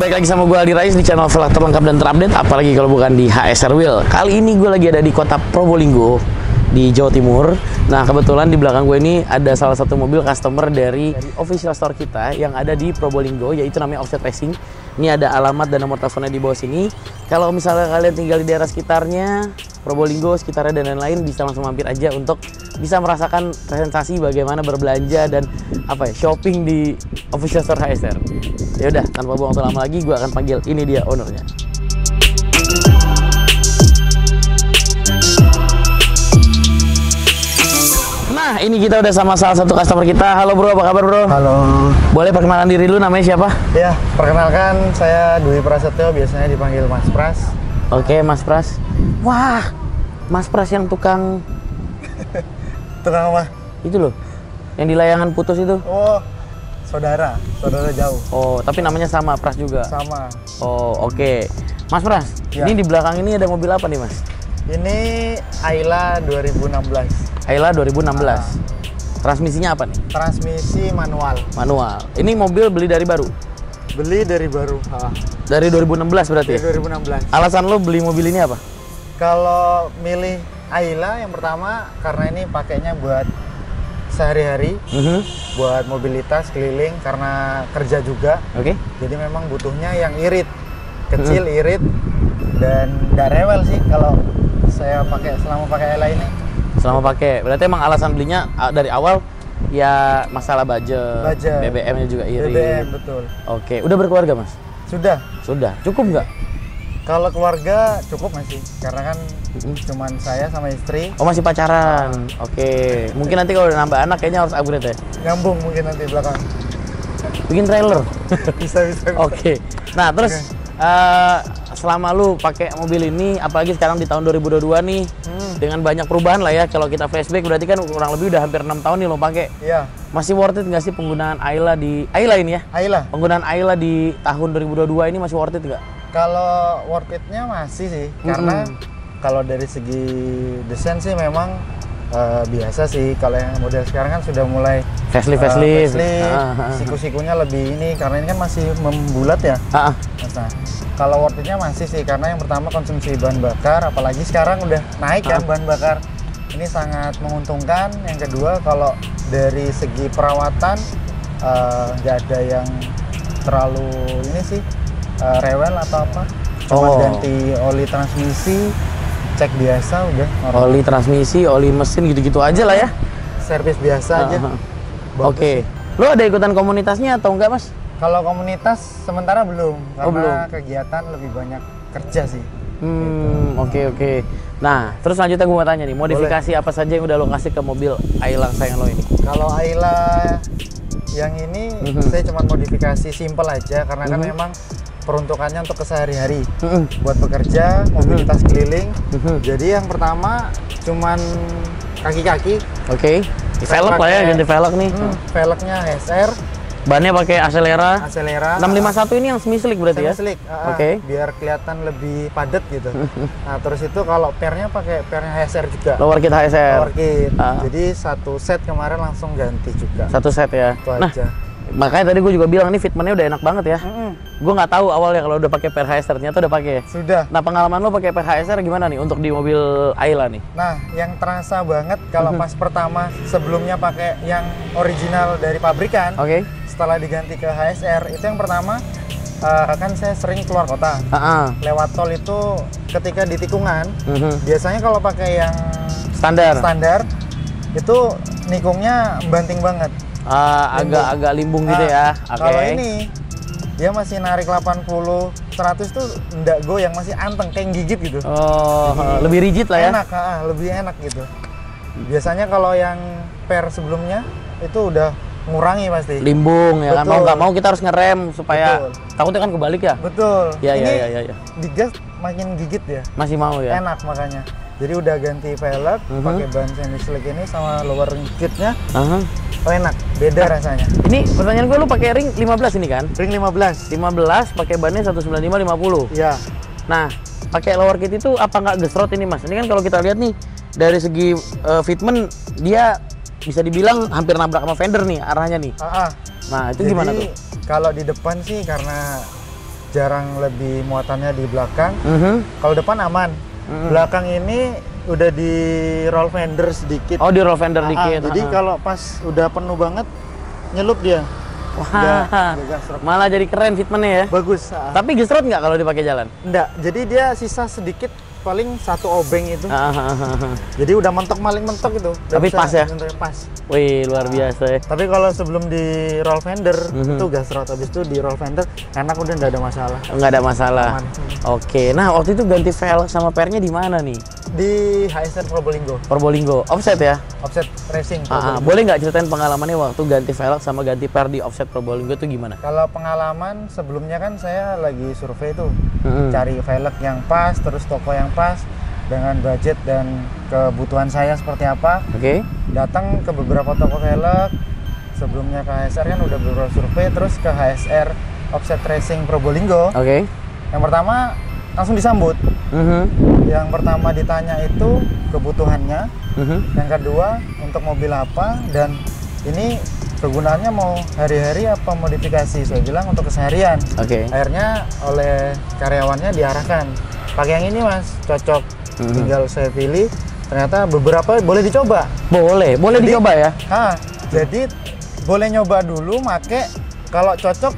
Balik lagi sama gue Aldi Rais di channel vlog terlengkap dan terupdate, apalagi kalau bukan di HSR Wheel. Kali ini gue lagi ada di kota Probolinggo di Jawa Timur. Nah, kebetulan di belakang gue ini ada salah satu mobil customer dari official store kita yang ada di Probolinggo, yaitu namanya Offset Racing. Ini ada alamat dan nomor teleponnya di bawah sini. Kalau misalnya kalian tinggal di daerah sekitarnya, Probolinggo, sekitarnya dan lain-lain, bisa langsung mampir aja untuk bisa merasakan sensasi bagaimana berbelanja dan shopping di official store HSR. Ya udah, tanpa buang waktu lama lagi, gue akan panggil ini dia ownernya. Nah, ini kita udah sama salah satu customer kita. Halo bro, apa kabar bro? Halo. Boleh perkenalan diri dulu, namanya siapa? Ya, perkenalkan saya Dwi Prasetyo, biasanya dipanggil Mas Pras. Oke, Mas Pras. Wah, Mas Pras yang tukang... Tukang apa? Itu loh, yang di layangan putus itu. Oh, saudara jauh. Oh, tapi namanya sama, Pras juga? Sama. Oh, oke. Mas Pras, Ya. ini di belakang ini ada mobil apa nih Mas? Ini Ayla 2016. Ayla 2016. Transmisinya apa nih? Transmisi manual. Manual. Ini mobil beli dari baru? Beli dari baru. Dari 2016 berarti? Dari 2016. Alasan lo beli mobil ini apa? Kalau milih Ayla yang pertama karena ini pakainya buat sehari-hari, buat mobilitas keliling karena kerja juga. Oke. Jadi memang butuhnya yang irit, kecil, irit, dan nggak rewel sih kalau saya selama pakai Ayla ini. Selama pakai, berarti emang alasan belinya dari awal ya masalah budget. BBM-nya juga irit. BBM, betul. Oke, udah berkeluarga Mas? Sudah. Cukup nggak? Kalau keluarga cukup masih, karena kan cuman saya sama istri. Oh, masih pacaran? Oke. Mungkin nanti kalau udah nambah anak kayaknya harus upgrade ya? Nyambung mungkin nanti belakang. Bikin trailer? Bisa. Oke. Nah, terus selama lu pakai mobil ini, apalagi sekarang di tahun 2022 nih, dengan banyak perubahan lah ya. Kalau kita flashback berarti kan kurang lebih udah hampir 6 tahun nih lo pakai. Iya. Masih worth it nggak sih penggunaan Ayla ini ya? Ayla. Penggunaan Ayla di tahun 2022 ini masih worth it nggak? Kalau worth it-nya masih sih, karena kalau dari segi desain sih memang biasa sih. Kalau yang model sekarang kan sudah mulai facelift. Siku-sikunya lebih ini, karena ini kan masih membulat ya. Nah, kalau worth it-nya masih sih, karena yang pertama konsumsi bahan bakar, apalagi sekarang udah naik kan bahan bakar. Ini sangat menguntungkan. Yang kedua, kalau dari segi perawatan nggak ada yang terlalu ini sih, rewel atau apa. Cuma ganti oli transmisi, cek biasa udah. Oli transmisi, oli mesin gitu-gitu aja lah ya. Servis biasa aja. Oke. Lo ada ikutan komunitasnya atau enggak Mas? Kalau komunitas sementara belum, karena belum. kegiatan lebih banyak kerja sih. Oke. Nah, terus selanjutnya gue mau tanya nih, modifikasi apa saja yang udah lo kasih ke mobil Ayla sayang lo ini? Kalau Ayla yang ini saya cuma modifikasi simple aja, karena kan memang peruntukannya untuk kesehari-hari, buat bekerja, mobilitas keliling. Jadi yang pertama cuman kaki-kaki. Oke. Velg lah ya, ganti velg nih. Velgnya HSR. Bannya pakai Acelera. 651 ini yang semi-slick berarti ya? Semi-slick, Oke. biar kelihatan lebih padat gitu. Nah, terus itu kalau pernya pakai pernya HSR juga. Lower kit HSR. Lower kit. Jadi satu set kemarin langsung ganti juga. Satu set ya. Itu nah, aja. Makanya tadi gue juga bilang ini fitmentnya udah enak banget ya. Gue nggak tahu awalnya kalau udah pakai per HSR, ternyata udah pakai. Sudah. Nah, pengalaman lo pakai per HSR gimana nih untuk di mobil Ayla nih? Nah, yang terasa banget kalau pas pertama sebelumnya pakai yang original dari pabrikan. Oke. Setelah diganti ke HSR, itu yang pertama kan saya sering keluar kota. Lewat tol itu ketika di tikungan, biasanya kalau pakai yang standar itu nikungnya banting banget. Agak limbung gitu ya. Kalau ini dia masih narik 80, 100 tuh enggak goyang, masih anteng kayak gigit gitu. Lebih rigid lah ya. Enak, lebih enak gitu. Biasanya kalau yang per sebelumnya itu udah ngurangi pasti. Limbung ya kan, mau nggak mau kita harus ngerem supaya takutnya kan kebalik ya. Betul. Ya. Digas makin gigit ya. Masih mau ya. Enak makanya. Jadi udah ganti velg, pakai ban semi-slick ini sama lower kitnya. Enak, beda rasanya. Ini pertanyaan gue, lu pakai ring 15 ini kan? Ring 15. 15 pakai bannya 195/50. Iya. Nah, pakai lower kit itu apa nggak gesrot ini Mas? Ini kan kalau kita lihat nih dari segi fitment dia bisa dibilang hampir nabrak sama fender nih arahnya nih. Nah, itu gimana tuh? Kalau di depan sih karena jarang lebih muatannya di belakang. Kalau depan aman. Belakang ini udah di roll fender sedikit. Oh, di roll fender dikit. Jadi kalau pas udah penuh banget nyelup dia. Wah, malah jadi keren fitmentnya ya. Bagus. Tapi gesrot nggak kalau dipakai jalan? Enggak, jadi dia sisa sedikit, paling 1 obeng itu. Jadi udah mentok, maling mentok itu. Tapi pas ya? Pas. Wih, luar biasa ya. Tapi kalau sebelum di roll fender itu gasrot, habis itu di roll fender enak, udah nggak ada masalah. Nggak ada masalah. Aman. Oke, nah waktu itu ganti velg sama pernya di mana nih? Di HSR Probolinggo. Probolinggo, offset ya? Offset racing. Boleh nggak ceritain pengalamannya waktu ganti velg sama ganti per di offset Probolinggo itu gimana? Kalau pengalaman sebelumnya kan saya lagi survei tuh, cari velg yang pas, terus toko yang pas dengan budget dan kebutuhan saya seperti apa. Oke. Datang ke beberapa toko velg, sebelumnya ke HSR kan udah beberapa survei, terus ke HSR Offset Racing Probolinggo. Oke. Yang pertama langsung disambut. Yang pertama ditanya itu kebutuhannya. Yang kedua untuk mobil apa, dan ini kegunaannya mau hari-hari apa modifikasi. Saya bilang untuk keseharian. Akhirnya oleh karyawannya diarahkan, pakai yang ini mas, cocok. Tinggal saya pilih, ternyata beberapa boleh dicoba. Boleh dicoba ya? Jadi boleh nyoba dulu, make kalau cocok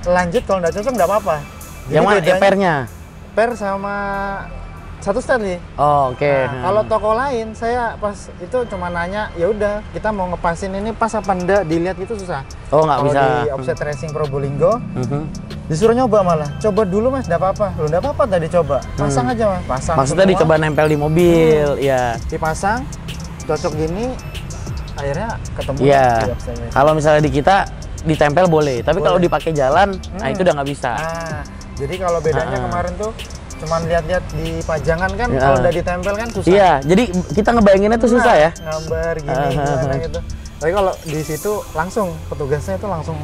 lanjut, kalau nggak cocok nggak apa-apa. Yang mana pernya? Per sama satu stand nih. Oh, oke. Kalau toko lain saya pas itu cuma nanya, ya udah kita mau ngepasin ini pas apa enggak, dilihat itu susah. Oh, nggak bisa. Di Offset Racing Probolinggo disuruh nyoba, malah coba dulu mas, nggak apa-apa. Loh, nggak apa-apa tadi coba, pasang aja mas, pasang. Maksudnya semua dicoba nempel di mobil, ya. Dipasang, cocok gini, akhirnya ketemu. Iya. Kalau misalnya di kita ditempel boleh, tapi kalau dipakai jalan, nah itu udah nggak bisa. Jadi kalau bedanya kemarin tuh cuman lihat-lihat di pajangan kan, kalau udah ditempel kan susah. Iya, jadi kita ngebayanginnya tuh susah ya. Gambar gini gimana gitu. Tapi kalau di situ langsung petugasnya itu langsung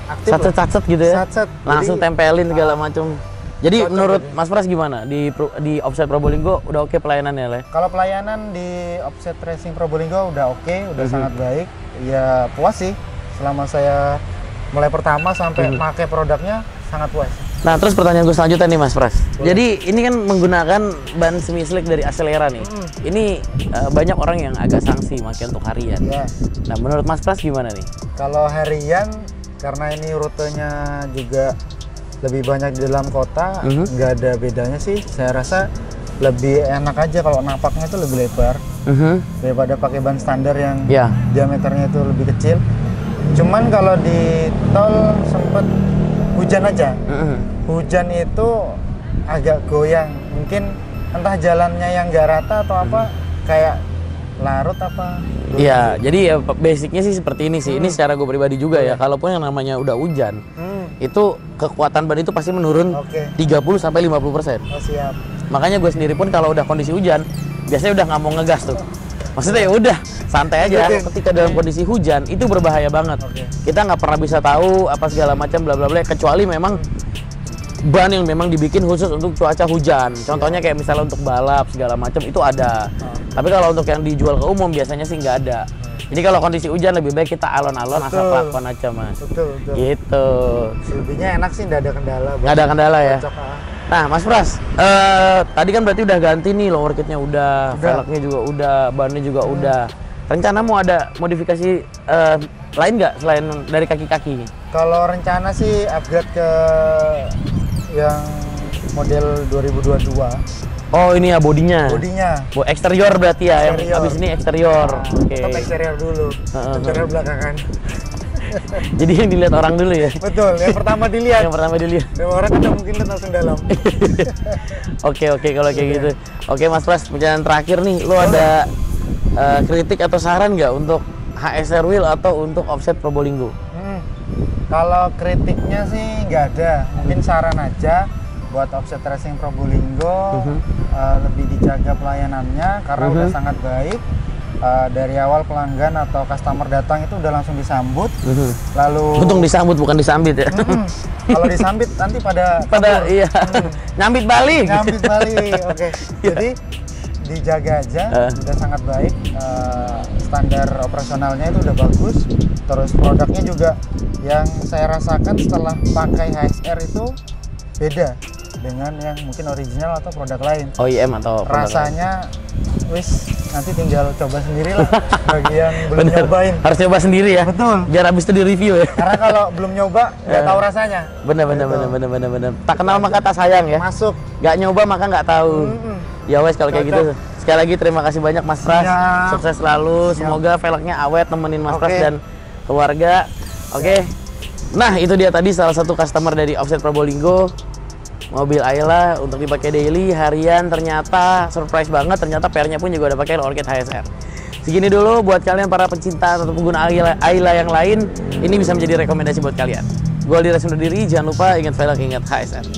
aktif. Sat-sat gitu ya. Langsung jadi, tempelin segala macam. Jadi menurut Mas Pras gimana di Offset Probolinggo udah oke pelayanannya, Le? Kalau pelayanan di Offset Racing Probolinggo udah oke, udah sangat baik. Ya puas sih. Selama saya mulai pertama sampai pakai produknya sangat puas. Nah, terus pertanyaan gue selanjutnya nih Mas Pras. Jadi ini kan menggunakan ban semi slick dari Acelera nih. Ini banyak orang yang agak sanksi pakai untuk harian. Nah, menurut Mas Pras gimana nih? Kalau harian, karena ini rutenya juga lebih banyak di dalam kota, nggak ada bedanya sih. Saya rasa lebih enak aja kalau napaknya itu lebih lebar daripada pakai ban standar yang diameternya itu lebih kecil. Cuman kalau di tol sempet hujan aja. Hujan itu agak goyang. Mungkin entah jalannya yang nggak rata atau apa, kayak larut apa. Iya, jadi ya basicnya sih seperti ini sih. Ini secara gue pribadi juga ya. Kalaupun yang namanya udah hujan, itu kekuatan ban itu pasti menurun 30-50%. Oh, siap. Makanya gue sendiri pun kalau udah kondisi hujan, biasanya udah nggak mau ngegas tuh. Maksudnya ya udah santai aja. Ketika dalam kondisi hujan itu berbahaya banget. Kita nggak pernah bisa tahu apa segala macam bla bla bla, kecuali memang ban yang memang dibikin khusus untuk cuaca hujan. Contohnya kayak misalnya untuk balap segala macam itu ada. Tapi kalau untuk yang dijual ke umum biasanya sih nggak ada. Jadi kalau kondisi hujan lebih baik kita alon-alon asal pelakon aja mas. Betul. Gitu. Selebihnya enak sih, nggak ada kendala. Nggak ada kendala ya. Nah, Mas Pras, tadi kan berarti udah ganti nih lower kitnya udah, velgnya juga udah, bannya juga udah. Rencana mau ada modifikasi lain nggak selain dari kaki-kaki? Kalau rencana sih upgrade ke yang model 2022. Oh ini ya bodinya. Eksterior berarti ya, eksterior. Yang habis ini eksterior. Tetap eksterior dulu, interior belakangan. Jadi yang dilihat orang dulu ya? Betul, yang pertama dilihat. Yang orang kan mungkin lihat langsung dalam. Oke, kalau kayak gitu. Oke Mas Pras, perjalanan terakhir nih, lo ada kritik atau saran nggak untuk HSR Wheel atau untuk Offset Probolinggo? Kalau kritiknya sih nggak ada, mungkin saran aja buat Offset Racing Probolinggo, lebih dijaga pelayanannya karena udah sangat baik. Dari awal pelanggan atau customer datang itu udah langsung disambut. Lalu untung disambut bukan disambit ya. Kalau disambit nanti pada iya. Nyambit balik. Oke. Jadi dijaga aja, udah sangat baik. Standar operasionalnya itu udah bagus. Terus produknya juga yang saya rasakan setelah pakai HSR itu beda dengan yang mungkin original atau produk lain. OEM atau produk rasanya wis nanti tinggal coba sendiri lah bagi yang belum Bener. nyobain. Harus coba sendiri ya. Betul. Biar habis itu di review ya. Karena kalau belum nyoba nggak tahu rasanya. Bener. Tak kenal maka tak sayang ya. Masuk. Nggak nyoba maka nggak tahu. Ya wes kalau kayak gitu. Sekali lagi terima kasih banyak Mas Pras. Siap. Sukses selalu. Siap. Semoga velgnya awet nemenin Mas Oke. Pras dan keluarga. Oke. Nah, itu dia tadi salah satu customer dari Offset Probolinggo. Mobil Ayla untuk dipakai daily, harian, ternyata surprise banget. Ternyata pairnya pun juga udah pakai Orchid HSR. Segini dulu buat kalian para pencinta atau pengguna Ayla yang lain, ini bisa menjadi rekomendasi buat kalian. Gue Aldi Res undur diri, jangan lupa ingat velg, ingat HSR.